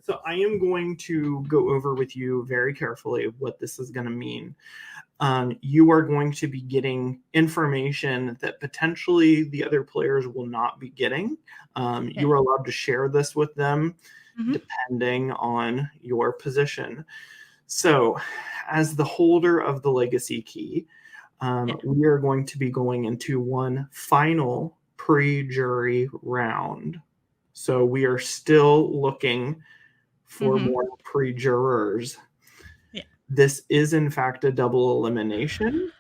So I am going to go over with you very carefully what this is going to mean. You are going to be getting information that potentially the other players will not be getting. You are allowed to share this with them depending on your position. So, as the holder of the legacy key, we are going to be going into one final pre-jury round. So we are still looking for more pre-jurors. This is, in fact, a double elimination,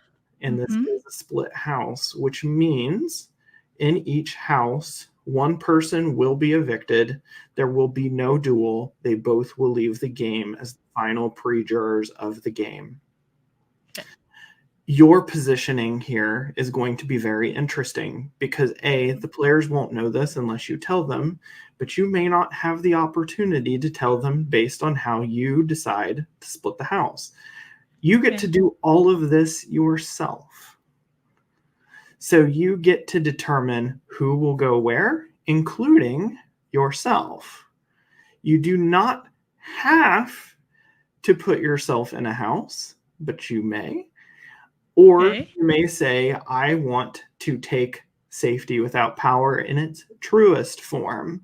and this is a split house, which means in each house, one person will be evicted. There will be no duel. They both will leave the game as the final pre-jurors of the game. Your positioning here is going to be very interesting because A, the players won't know this unless you tell them, but you may not have the opportunity to tell them based on how you decide to split the house. You get to do all of this yourself. So you get to determine who will go where, including yourself. You do not have to put yourself in a house, but you may. Or you may say, I want to take safety without power in its truest form.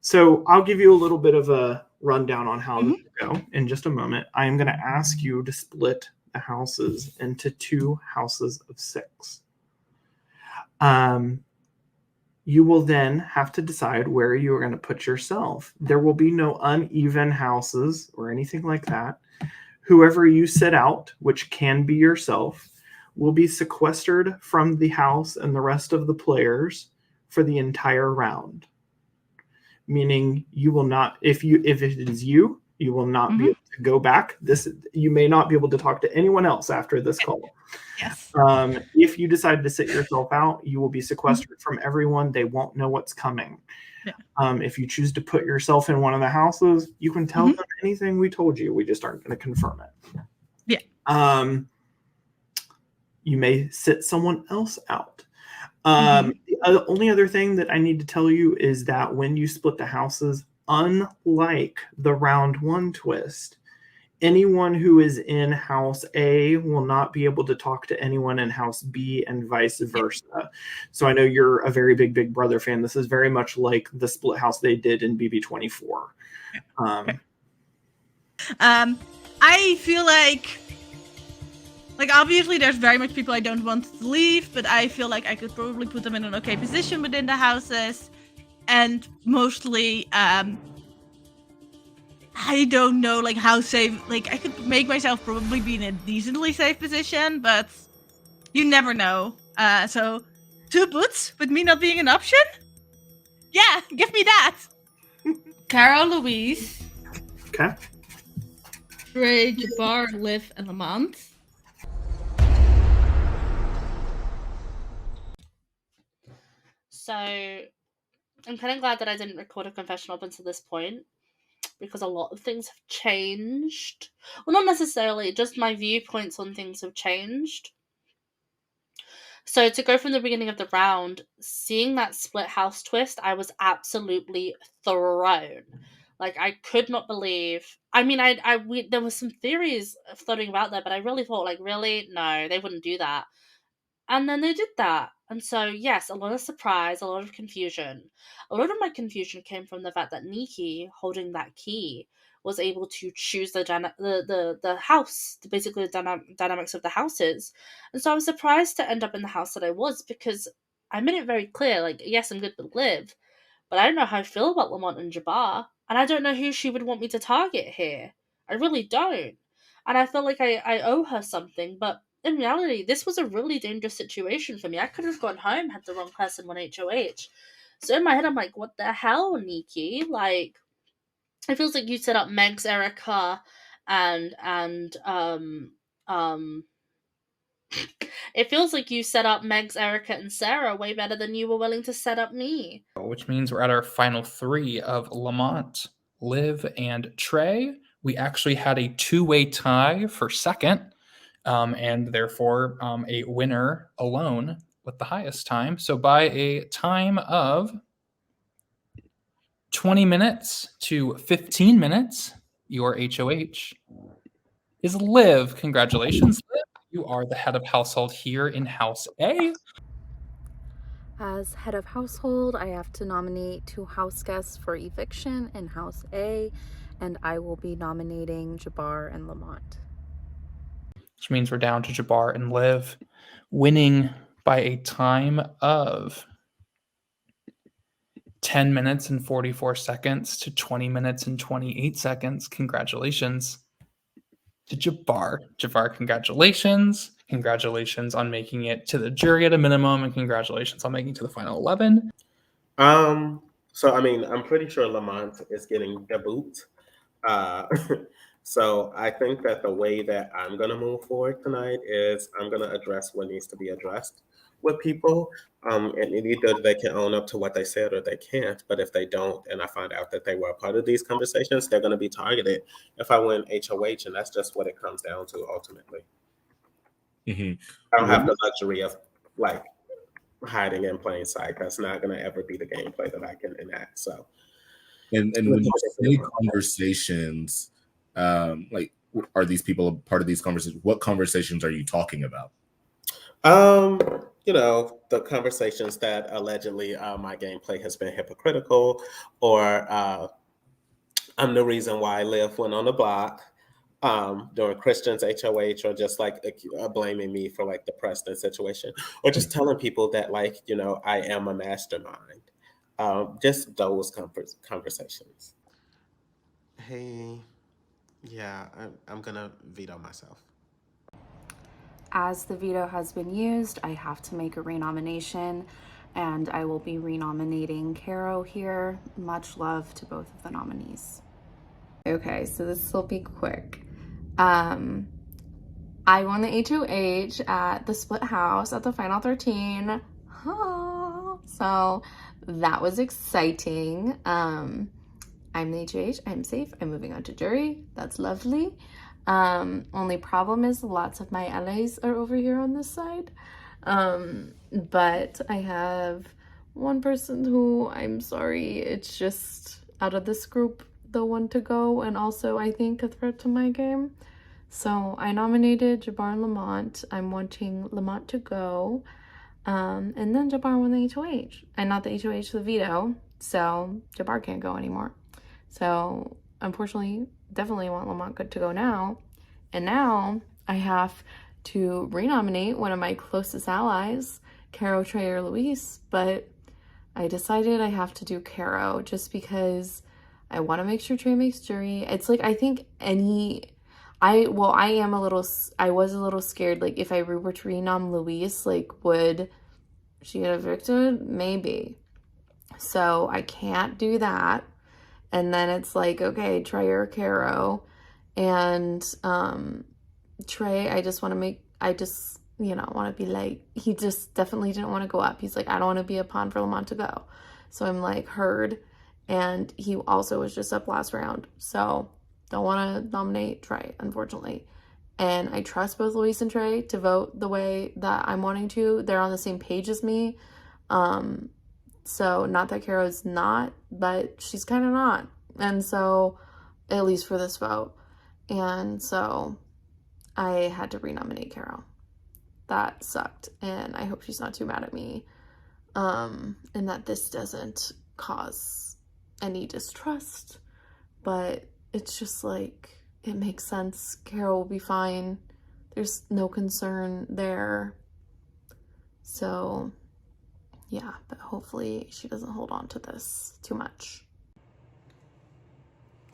So I'll give you a little bit of a rundown on how this will go in just a moment. I am going to ask you to split the houses into 2 houses of 6. You will then have to decide where you are going to put yourself. There will be no uneven houses or anything like that. Whoever you set out, which can be yourself, will be sequestered from the house and the rest of the players for the entire round. Meaning you will not, if it is you, you will not be able to go back. You may not be able to talk to anyone else after this call. Yes. If you decide to sit yourself out, you will be sequestered from everyone. They won't know what's coming. If you choose to put yourself in one of the houses, you can tell them anything we told you. We just aren't going to confirm it. You may sit someone else out. The only other thing that I need to tell you is that when you split the houses, unlike the round 1 twist, anyone who is in house A will not be able to talk to anyone in house B and vice versa. So I know you're a very big Brother fan. This is very much like the split house they did in BB24. I feel like obviously there's very much people I don't want to leave, but I feel like I could probably put them in an okay position within the houses, and mostly I don't know how safe, I could make myself probably be in a decently safe position, but you never know. So 2 boots with me not being an option? Yeah, give me that. Cara Louise. Okay. Trey, Jabbar, Liv, and Lamont. So I'm kind of glad that I didn't record a confession up until this point, because a lot of things have changed. Well, not necessarily, just my viewpoints on things have changed. So to go from the beginning of the round, seeing that split house twist, I was absolutely thrown. I could not believe. I mean, there were some theories floating about there, but I really thought, really? No, they wouldn't do that. And then they did that. And so, yes, a lot of surprise, a lot of confusion. A lot of my confusion came from the fact that Nikki, holding that key, was able to choose the house, basically the dynamics of the houses. And so I was surprised to end up in the house that I was, because I made it very clear, yes, I'm good with Liv, but I don't know how I feel about Lamont and Jabbar, and I don't know who she would want me to target here. I really don't. And I feel like I owe her something, but in reality, this was a really dangerous situation for me. I could have gone home had the wrong person won HOH. So in my head, I'm like, what the hell, Nikki? It feels like you set up Megs, Erica, and it feels like you set up Megs, Erica, and Sarah way better than you were willing to set up me. Which means we're at our final 3 of Lamont, Liv, and Trey. We actually had a 2-way tie for second, and therefore a winner alone with the highest time. So by a time of 20 minutes to 15 minutes, your HOH is Liv. Congratulations, Liv. You are the head of household here in House A. As head of household, I have to nominate 2 house guests for eviction in House A, and I will be nominating Jabbar and Lamont. Which means we're down to Jabbar and Liv, winning by a time of 10 minutes and 44 seconds to 20 minutes and 28 seconds. Congratulations to Jabbar. Jabbar, congratulations. Congratulations on making it to the jury at a minimum, and congratulations on making it to the final 11. So I mean, I'm pretty sure Lamont is getting the boot. So I think that the way that I'm going to move forward tonight is I'm going to address what needs to be addressed with people. And either they can own up to what they said or they can't. But if they don't, and I find out that they were a part of these conversations, they're going to be targeted if I win HOH. And that's just what it comes down to ultimately. Mm-hmm. I don't have the luxury of like hiding in plain sight. That's not going to ever be the gameplay that I can enact. So, and when you say conversations, like, are these people a part of these conversations? What conversations are you talking about? You know, the conversations that allegedly my gameplay has been hypocritical, or I'm the reason why Liv went on the block during Christian's HOH, or just like blaming me for like the Preston situation, or just telling people that, like, you know, I am a mastermind. Just those conversations. Hey, yeah, I'm gonna veto myself. As the veto has been used, I have to make a renomination, and I will be renominating Caro here. Much love to both of the nominees. Okay, so this will be quick. I won the HOH at the split house at the final 13. So that was exciting. I'm the HOH, I'm safe, I'm moving on to jury. That's lovely. Only problem is lots of my allies are over here on this side. But I have one person who, I'm sorry, it's just out of this group, the one to go, and also I think a threat to my game. So I nominated Jabbar and Lamont. I'm wanting Lamont to go. And then Jabbar won the HOH. And not the HOH, the veto. So Jabbar can't go anymore. So unfortunately, definitely want Lamont to go now. And now I have to renominate one of my closest allies, Caro, Trey, or Luis. But I decided I have to do Caro just because I want to make sure Trey makes jury. It's like, I think I was a little scared, like, if I were to renom Luis, like, would she get evicted? Maybe. So I can't do that. And then it's like, okay, Trey or Caro. And Trey, I just want to be like, he just definitely didn't want to go up. He's like, I don't want to be a pawn for Lamont to go. So I'm like, heard. And he also was just up last round. So don't want to nominate Trey, unfortunately. And I trust both Luis and Trey to vote the way that I'm wanting to. They're on the same page as me. So not that Caro's not, but she's kind of not. And so, at least for this vote. And so I had to renominate Caro. That sucked. And I hope she's not too mad at me. And that this doesn't cause any distrust. But it's just like, it makes sense. Caro will be fine. There's no concern there. So, yeah, but hopefully she doesn't hold on to this too much.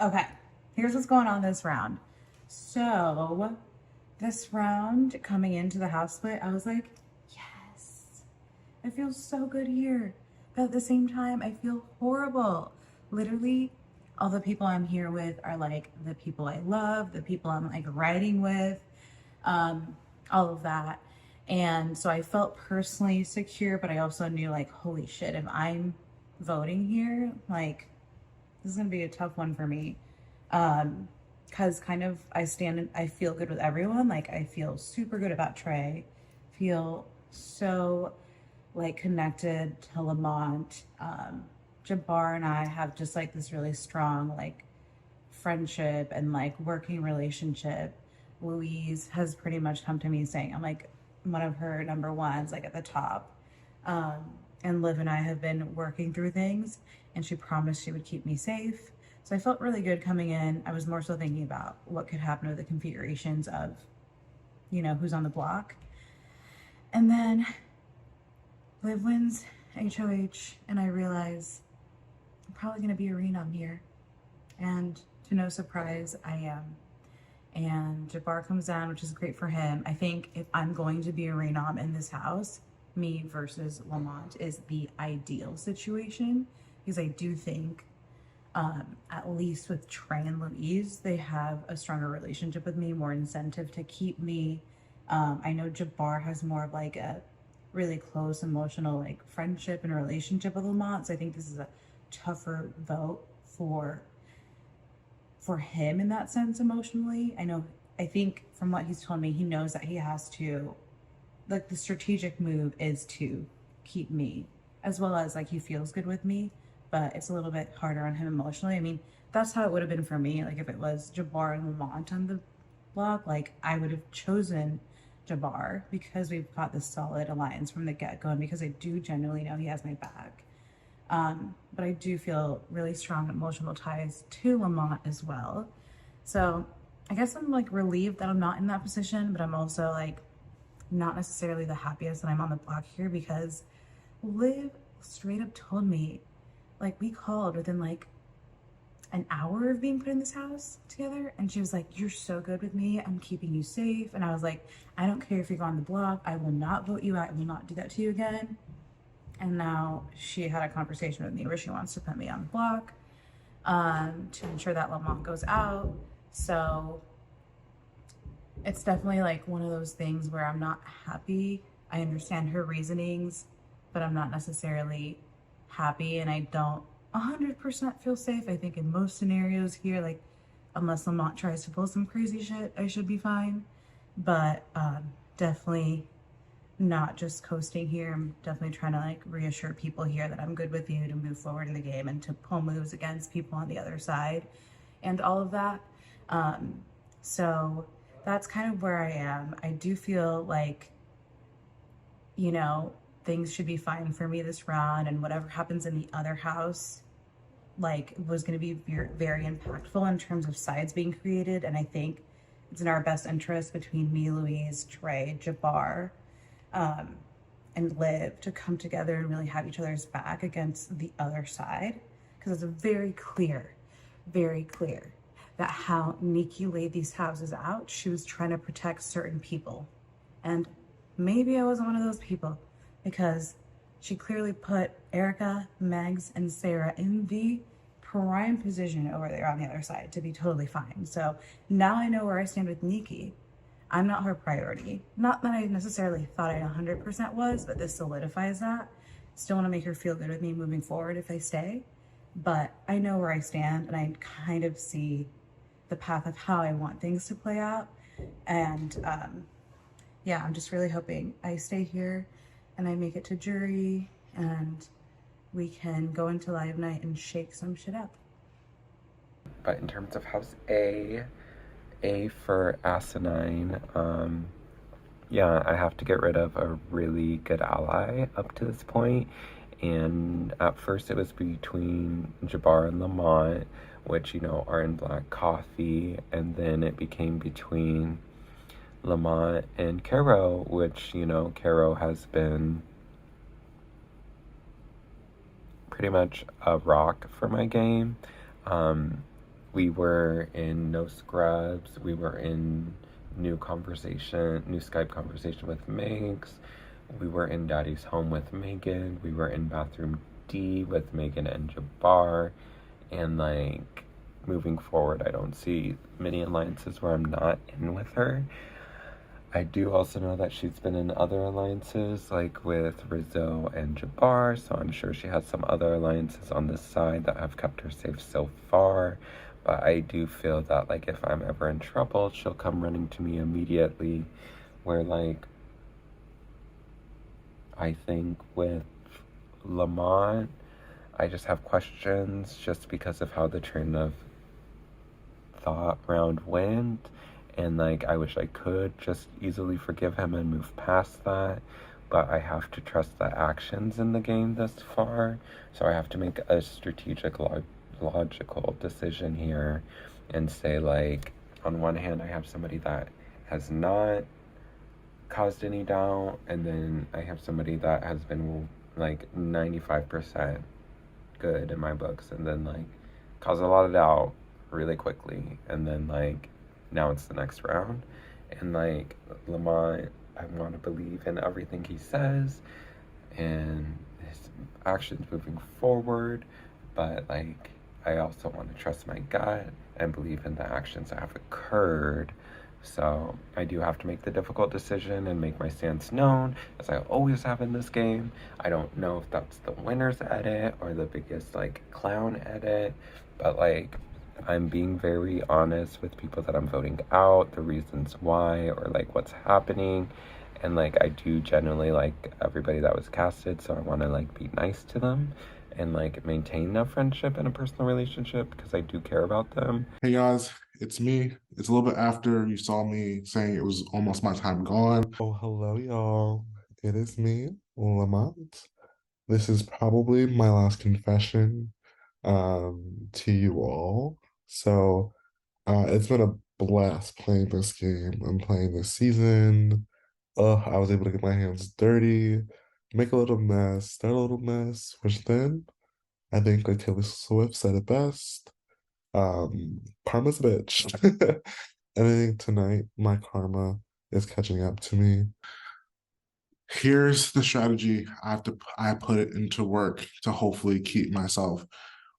Okay, here's what's going on this round. So, this round, coming into the house split, I was like, yes, I feel so good here. But at the same time, I feel horrible. Literally, all the people I'm here with are like the people I love, the people I'm like riding with, all of that. And so I felt personally secure, but I also knew, like, holy shit, if I'm voting here, like, this is gonna be a tough one for me. Cause kind of I feel good with everyone. Like, I feel super good about Trey, feel so like connected to Lamont, Jabbar and I have just like this really strong like friendship and like working relationship. Louise has pretty much come to me saying I'm like one of her number ones, like at the top. And Liv and I have been working through things, and she promised she would keep me safe. So I felt really good coming in. I was more so thinking about what could happen with the configurations of, you know, who's on the block. And then Liv wins HOH, and I realize I'm probably going to be a renom here. And to no surprise, I am. And Jabbar comes down, which is great for him. I think if I'm going to be a renom in this house, me versus Lamont is the ideal situation, because I do think at least with Trey and Louise, they have a stronger relationship with me, more incentive to keep me. I know Jabbar has more of like a really close emotional like friendship and relationship with Lamont, so I think this is a tougher vote for him in that sense emotionally. I think from what he's told me, he knows that he has to, like, the strategic move is to keep me, as well as like he feels good with me, but it's a little bit harder on him emotionally. I mean, that's how it would have been for me. Like if it was Jabbar and Lamont on the block, like I would have chosen Jabbar because we've got this solid alliance from the get-go, and because I do genuinely know he has my back. But I do feel really strong emotional ties to Lamont as well. So I guess I'm like relieved that I'm not in that position, but I'm also like not necessarily the happiest that I'm on the block here, because Liv straight up told me, like, we called within like an hour of being put in this house together, and she was like, you're so good with me, I'm keeping you safe. And I was like, I don't care if you go on the block, I will not vote you out, I will not do that to you again. And now she had a conversation with me where she wants to put me on the block to ensure that Lamont goes out. So it's definitely like one of those things where I'm not happy. I understand her reasonings, but I'm not necessarily happy, and I don't 100% feel safe. I think in most scenarios here, like unless Lamont tries to pull some crazy shit, I should be fine. But definitely not just coasting here. I'm definitely trying to like reassure people here that I'm good with you to move forward in the game and to pull moves against people on the other side and all of that. So that's kind of where I am. I do feel like, you know, things should be fine for me this round, and whatever happens in the other house like was going to be very impactful in terms of sides being created. And I think it's in our best interest between me, Louise, Trey, Jabbar, and Liv to come together and really have each other's back against the other side, because it's very clear that how Nikki laid these houses out, she was trying to protect certain people. And maybe I wasn't one of those people, because she clearly put Erica, Megs, and Sarah in the prime position over there on the other side to be totally fine. So now I know where I stand with Nikki. I'm not her priority. Not that I necessarily thought I 100% was, but this solidifies that. Still want to make her feel good with me moving forward if I stay. But I know where I stand, and I kind of see the path of how I want things to play out. And yeah, I'm just really hoping I stay here and I make it to jury, and we can go into live night and shake some shit up. But in terms of house A for Asinine, yeah, I have to get rid of a really good ally up to this point. And at first it was between Jabbar and Lamont, which, you know, are in Black Coffee. And then it became between Lamont and Caro, which, you know, Caro has been pretty much a rock for my game. We were in No Scrubs, we were in new Skype conversation with Megs, we were in Daddy's Home with Megan, we were in Bathroom D with Megan and Jabbar, and like moving forward, I don't see many alliances where I'm not in with her. I do also know that she's been in other alliances, like with Rizzo and Jabbar, so I'm sure she has some other alliances on this side that have kept her safe so far. But I do feel that, like, if I'm ever in trouble, she'll come running to me immediately. Where, like, I think with Lamont, I just have questions just because of how the train of thought round went, and like I wish I could just easily forgive him and move past that, but I have to trust the actions in the game thus far, so I have to make a strategic logical decision here and say, like, on one hand I have somebody that has not caused any doubt, and then I have somebody that has been like 95% good in my books, and then like caused a lot of doubt really quickly, and then like now it's the next round, and like Lamont, I want to believe in everything he says and his actions moving forward, but like I also want to trust my gut and believe in the actions that have occurred. So I do have to make the difficult decision and make my stance known, as I always have in this game. I don't know if that's the winner's edit or the biggest like clown edit, but like I'm being very honest with people that I'm voting out, the reasons why, or like what's happening. And like I do genuinely like everybody that was casted, so I want to like be nice to them and like maintain a friendship and a personal relationship because I do care about them. Hey guys, it's me. It's a little bit after you saw me saying it was almost my time gone. Oh, hello, y'all. It is me, Lamont. This is probably my last confession to you all. So it's been a blast playing this game. I'm playing this season. I was able to get my hands dirty, make a little mess, start a little mess, which then I think like Taylor Swift said it best. Karma's a bitch. And I think tonight my karma is catching up to me. Here's the strategy I put it into work to hopefully keep myself,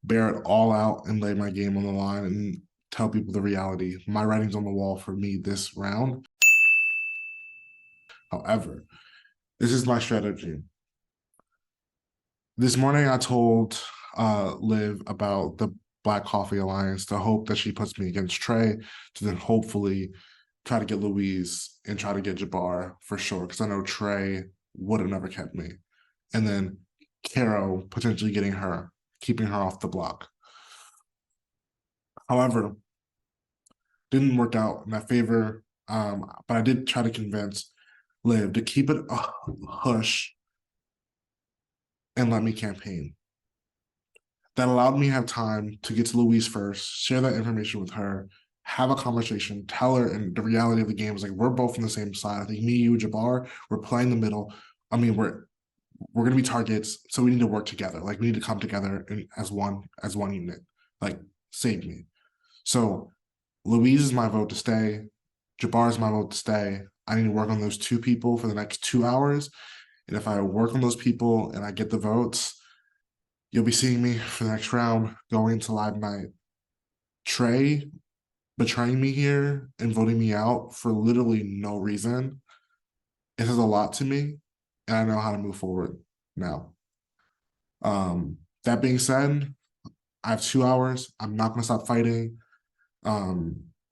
bear it all out and lay my game on the line and tell people the reality. My writing's on the wall for me this round. However, this is my strategy. This morning I told Liv about the Black Coffee Alliance to hope that she puts me against Trey to then hopefully try to get Louise and try to get Jabbar for sure, because I know Trey would have never kept me. And then Caro potentially getting her, keeping her off the block. However, didn't work out in my favor, but I did try to convince Liv to keep it a hush and let me campaign. That allowed me to have time to get to Louise first, share that information with her, have a conversation, tell her, and the reality of the game is like we're both on the same side. I think me, you, Jabbar, we're playing the middle. I mean, we're gonna be targets, so we need to work together. Like we need to come together as one unit. Like save me. So Louise is my vote to stay. Jabbar is my vote to stay. I need to work on those two people for the next 2 hours. And if I work on those people and I get the votes, you'll be seeing me for the next round going into live night. Trey betraying me here and voting me out for literally no reason. It says a lot to me, and I know how to move forward now. That being said, I have 2 hours. I'm not gonna stop fighting.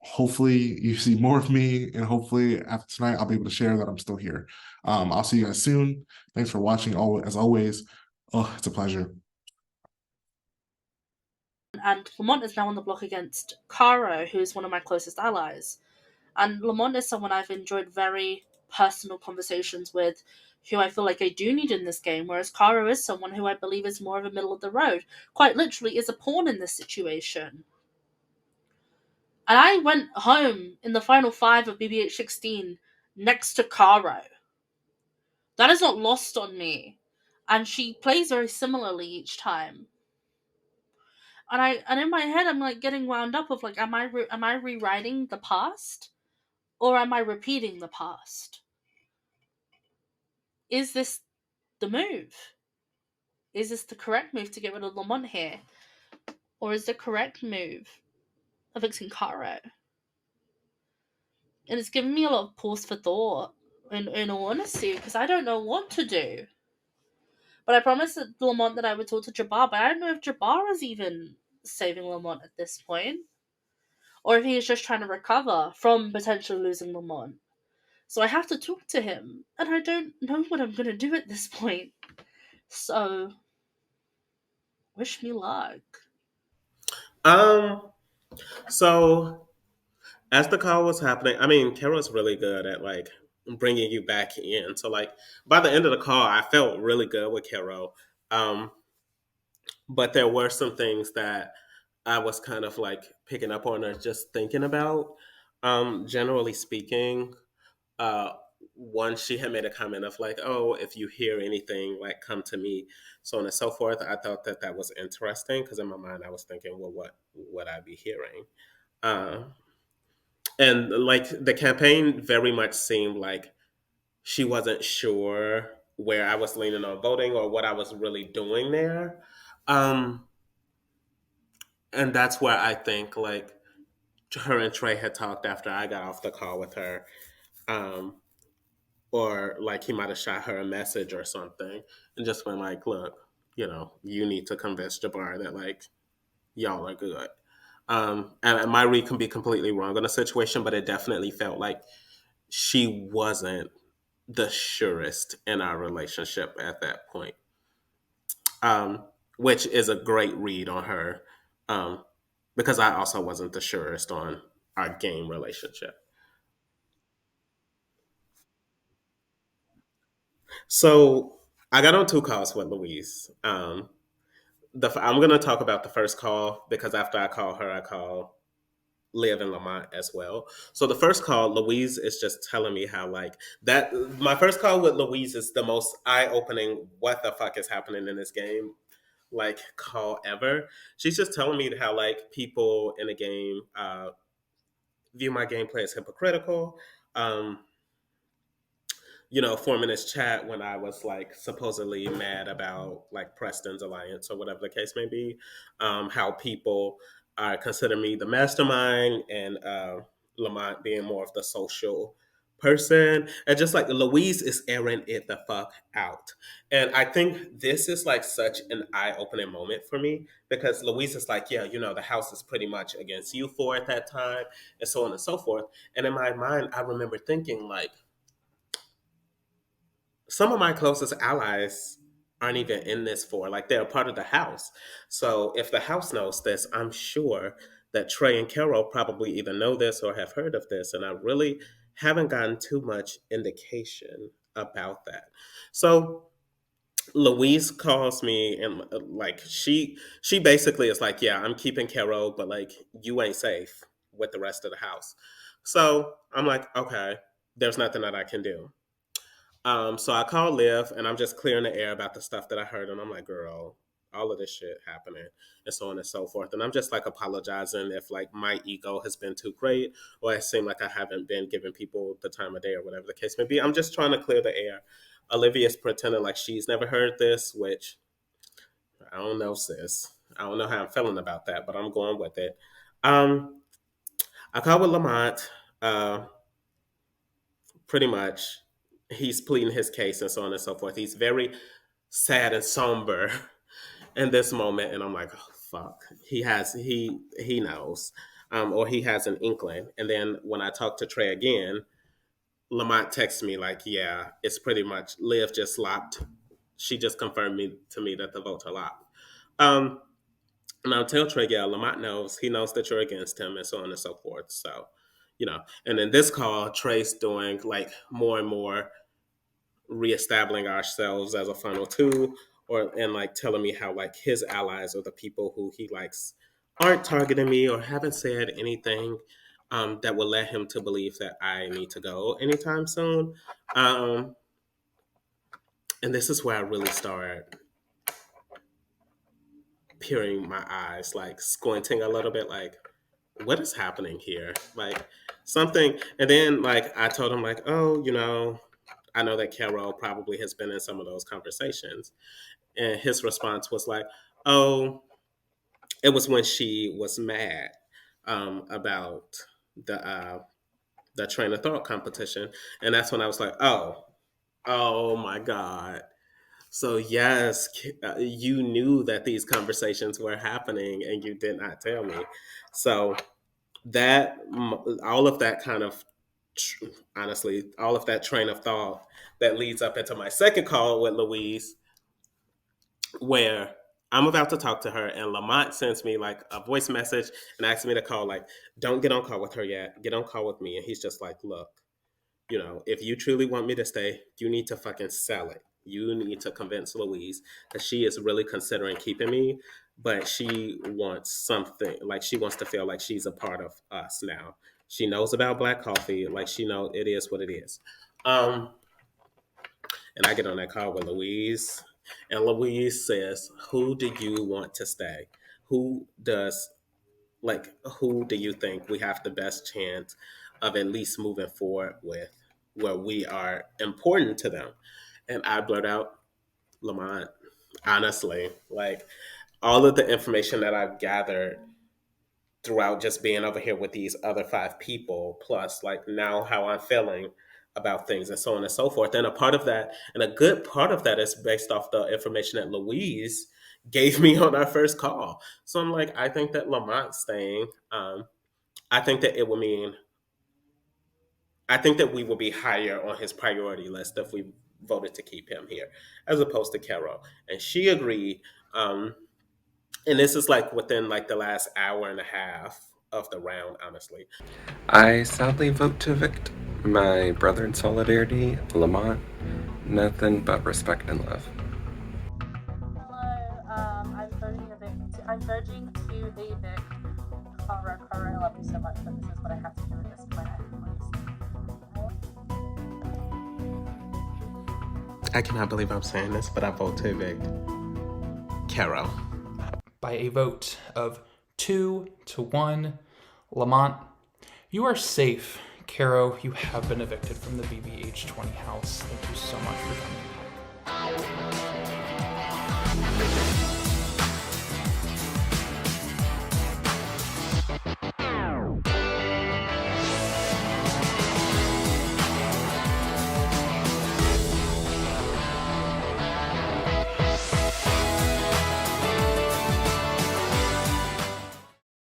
Hopefully you see more of me, and hopefully after tonight I'll be able to share that I'm still here. I'll see you guys soon. Thanks for watching. As always, it's a pleasure. And Lamont is now on the block against Caro, who is one of my closest allies. And Lamont is someone I've enjoyed very personal conversations with, who I feel like I do need in this game, whereas Caro is someone who I believe is more of a middle of the road, quite literally is a pawn in this situation. And I went home in the final 5 of BBH 16 next to Caro. That is not lost on me. And she plays very similarly each time. And in my head, I'm like getting wound up of like, am I rewriting the past, or am I repeating the past? Is this the move? Is this the correct move to get rid of Lamont here, or is the correct move fixing Caro? And it's given me a lot of pause for thought, in all honesty, because I don't know what to do. But I promised Lamont that I would talk to Jabbar, but I don't know if Jabbar is even saving Lamont at this point, or if he is just trying to recover from potentially losing Lamont. So I have to talk to him, and I don't know what I'm going to do at this point. So Wish me luck. So as the call was happening, I mean, Carol's really good at like bringing you back in. So like by the end of the call, I felt really good with Carol. Um, but there were some things that I was kind of like picking up on or just thinking about. Generally speaking, uh, one, she had made a comment of like, "Oh, if you hear anything, like come to me," so on and so forth. I thought that that was interesting because in my mind I was thinking, "Well, what would I be hearing?" Uh, and like the campaign very much seemed like she wasn't sure where I was leaning on voting or what I was really doing there. Um, and that's where I think like her and Trey had talked after I got off the call with her. Um, or like he might have shot her a message or something and just been like, look, you need to convince Jabbar that like y'all are good. And my read can be completely wrong on the situation, but it definitely felt like she wasn't the surest in our relationship at that point, um, which is a great read on her, um, because I also wasn't the surest on our game relationship. So I got on two calls with Louise. I'm going to talk about the first call because after I call her, I call Liv and Lamont as well. So the first call, Louise is just telling me how like that. My first call with Louise is the most eye-opening. What the fuck is happening in this game? Like call ever. She's just telling me how like people in the game view my gameplay as hypocritical. Um, forming this chat when I was like supposedly mad about like Preston's alliance or whatever the case may be. How people consider me the mastermind and Lamont being more of the social person. And just like Louise is airing it the fuck out. And I think this is like such an eye opening moment for me because Louise is like, yeah, the house is pretty much against you for at that time and so on and so forth. And in my mind, I remember thinking like, some of my closest allies aren't even in this for like they're a part of the house. So if the house knows this, I'm sure that Trey and Carol probably either know this or have heard of this, and I really haven't gotten too much indication about that. So Louise calls me and like she basically is like, yeah, I'm keeping Carol, but like you ain't safe with the rest of the house. So I'm like, okay, there's nothing that I can do. So I called Liv and I'm just clearing the air about the stuff that I heard. And I'm like, girl, all of this shit happening and so on and so forth. And I'm just like apologizing if like my ego has been too great or it seemed like I haven't been giving people the time of day or whatever the case may be. I'm just trying to clear the air. Olivia's pretending like she's never heard this, which I don't know, sis. I don't know how I'm feeling about that, but I'm going with it. I called with Lamont. Uh, Pretty much he's pleading his case and so on and so forth. He's very sad and somber in this moment, and I'm like, oh fuck. He knows, or he has an inkling. And then when I talk to Trey again, Lamont texts me like, yeah, it's pretty much Liv just locked. She just confirmed to me that the votes are locked. And I'll tell Trey, yeah, Lamont knows. He knows that you're against him and so on and so forth. So, and in this call, Trey's doing like more and more reestablishing ourselves as a funnel too, and like telling me how like his allies or the people who he likes aren't targeting me or haven't said anything that will let him to believe that I need to go anytime soon. And this is where I really start peering my eyes, like squinting a little bit, like, what is happening here? Like something. And then like I told him like, oh, I know that Carol probably has been in some of those conversations. And his response was like, oh, it was when she was mad about the train of thought competition. And that's when I was like, oh my God. So yes, you knew that these conversations were happening and you did not tell me. So that all of that kind of honestly, all of that train of thought that leads up into my second call with Louise, where I'm about to talk to her, and Lamont sends me like a voice message and asks me to call. Like, don't get on call with her yet. Get on call with me. And he's just like, look, you know, if you truly want me to stay, you need to fucking sell it. You need to convince Louise that she is really considering keeping me, but she wants something. Like, she wants to feel like she's a part of us now. She knows about Black Coffee. Like, she knows it is what it is. And I get on that call with Louise. And Louise says, who do you want to stay? Who do you think we have the best chance of at least moving forward with, where we are important to them? And I blurt out, Lamont. Honestly, like, all of the information that I've gathered throughout just being over here with these other 5 people, plus like now how I'm feeling about things and so on and so forth. And a good part of that is based off the information that Louise gave me on our first call. So I'm like, I think that Lamont staying, I think that we will be higher on his priority list if we voted to keep him here, as opposed to Carol. And she agreed. And this is like within like the last hour and a half of the round, honestly. I sadly vote to evict my brother in solidarity, Lamont. Nothing but respect and love. Hello, I'm voting to evict Cara. Cara, I love you so much, but this is what I have to do at this point. I cannot believe I'm saying this, but I vote to evict Carol. By a vote of 2-1, Lamont, you are safe. Caro, you have been evicted from the BBH20 house. Thank you so much for coming.